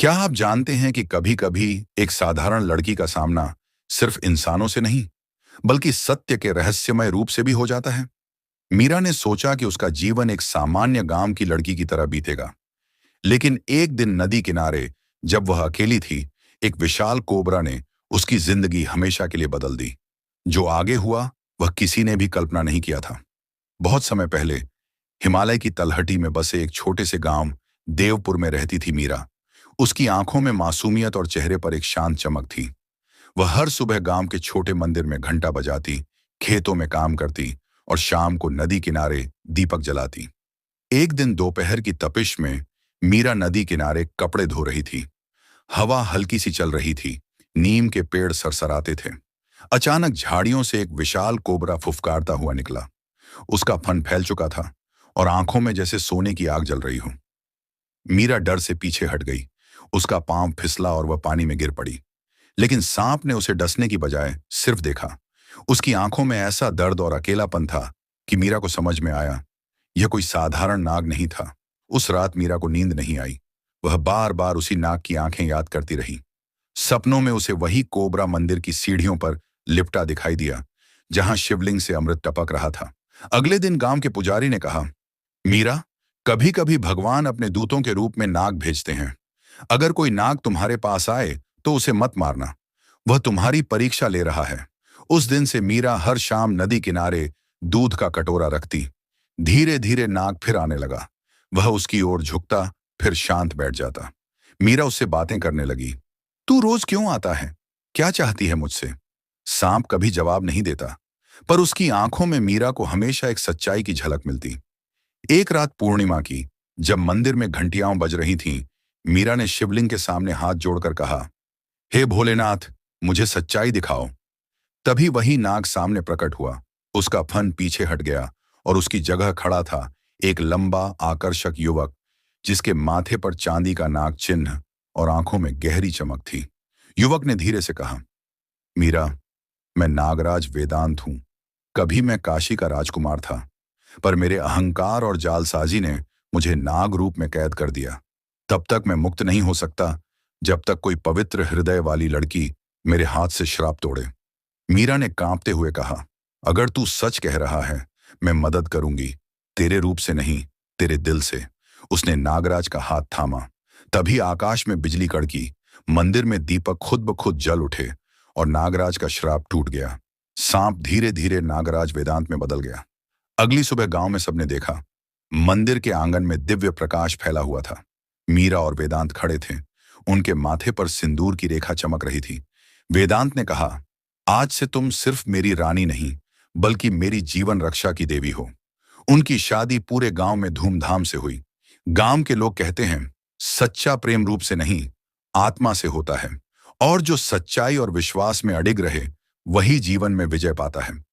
क्या आप जानते हैं कि कभी-कभी एक साधारण लड़की का सामना सिर्फ इंसानों से नहीं, बल्कि सत्य के रहस्यमय रूप से भी हो जाता है? मीरा ने सोचा कि उसका जीवन एक सामान्य गांव की लड़की की तरह बीतेगा। लेकिन एक दिन नदी किनारे, जब वह अकेली थी, एक विशाल कोबरा ने उसकी जिंदगी हमेशा के लिए बदल दी। जो आगे हुआ, वह किसी ने भी कल्पना नहीं किया था। बहुत समय पहले हिमालय की तलहटी में बसे एक छोटे से गांव देवपुर में रहती थी मीरा। उसकी आंखों में मासूमियत और चेहरे पर एक शांत चमक थी। वह हर सुबह गांव के छोटे मंदिर में घंटा बजाती, खेतों में काम करती और शाम को नदी किनारे दीपक जलाती। एक दिन दोपहर की तपिश में मीरा नदी किनारे कपड़े धो रही थी। हवा हल्की सी चल रही थी, नीम के पेड़ सरसराते थे। अचानक झाड़ियों से एक विशाल कोबरा फुफकारता हुआ निकला। उसका फन फैल चुका था और आंखों में जैसे सोने की आग जल रही हो। मीरा डर से पीछे हट गई। उसका पांव फिसला और वह पानी में गिर पड़ी। लेकिन सांप ने उसे डसने की बजाय सिर्फ देखा। उसकी आंखों में ऐसा दर्द और अकेलापन था कि मीरा को समझ में आया, यह कोई साधारण नाग नहीं था। उस रात मीरा को नींद नहीं आई। वह बार बार उसी नाग की आंखें याद करती रही। सपनों में उसे वही कोबरा मंदिर की सीढ़ियों पर लिपटा दिखाई दिया, जहां शिवलिंग से अमृत टपक रहा था। अगले दिन गांव के पुजारी ने कहा, मीरा, कभी कभी भगवान अपने दूतों के रूप में नाग भेजते हैं। अगर कोई नाग तुम्हारे पास आए तो उसे मत मारना। वह तुम्हारी परीक्षा ले रहा है। उस दिन से मीरा हर शाम नदी किनारे दूध का कटोरा रखती। धीरे धीरे नाग फिर आने लगा। वह उसकी ओर झुकता, फिर शांत बैठ जाता। मीरा उससे बातें करने लगी। तू रोज क्यों आता है? क्या चाहती है मुझसे? सांप कभी जवाब नहीं देता, पर उसकी आंखों में मीरा को हमेशा एक सच्चाई की झलक मिलती। एक रात पूर्णिमा की, जब मंदिर में घंटियां बज रही थीं, मीरा ने शिवलिंग के सामने हाथ जोड़कर कहा, हे भोलेनाथ, मुझे सच्चाई दिखाओ। तभी वही नाग सामने प्रकट हुआ। उसका फन पीछे हट गया और उसकी जगह खड़ा था एक लंबा आकर्षक युवक, जिसके माथे पर चांदी का नाग चिन्ह और आंखों में गहरी चमक थी। युवक ने धीरे से कहा, मीरा, मैं नागराज वेदांत हूं। कभी मैं काशी का राजकुमार था, पर मेरे अहंकार और जालसाजी ने मुझे नाग रूप में कैद कर दिया। तब तक मैं मुक्त नहीं हो सकता जब तक कोई पवित्र हृदय वाली लड़की मेरे हाथ से श्राप तोड़े। मीरा ने कांपते हुए कहा, अगर तू सच कह रहा है, मैं मदद करूंगी, तेरे रूप से नहीं, तेरे दिल से। उसने नागराज का हाथ थामा। तभी आकाश में बिजली कड़की, मंदिर में दीपक खुद ब खुद जल उठे और नागराज का श्राप टूट गया। सांप धीरे धीरे नागराज वेदांत में बदल गया। अगली सुबह गांव में सबने देखा, मंदिर के आंगन में दिव्य प्रकाश फैला हुआ था। मीरा और वेदांत खड़े थे। उनके माथे पर सिंदूर की रेखा चमक रही थी। वेदांत ने कहा, आज से तुम सिर्फ मेरी रानी नहीं, बल्कि मेरी जीवन रक्षा की देवी हो। उनकी शादी पूरे गांव में धूमधाम से हुई। गांव के लोग कहते हैं, सच्चा प्रेम रूप से नहीं, आत्मा से होता है, और जो सच्चाई और विश्वास में अडिग रहे, वही जीवन में विजय पाता है।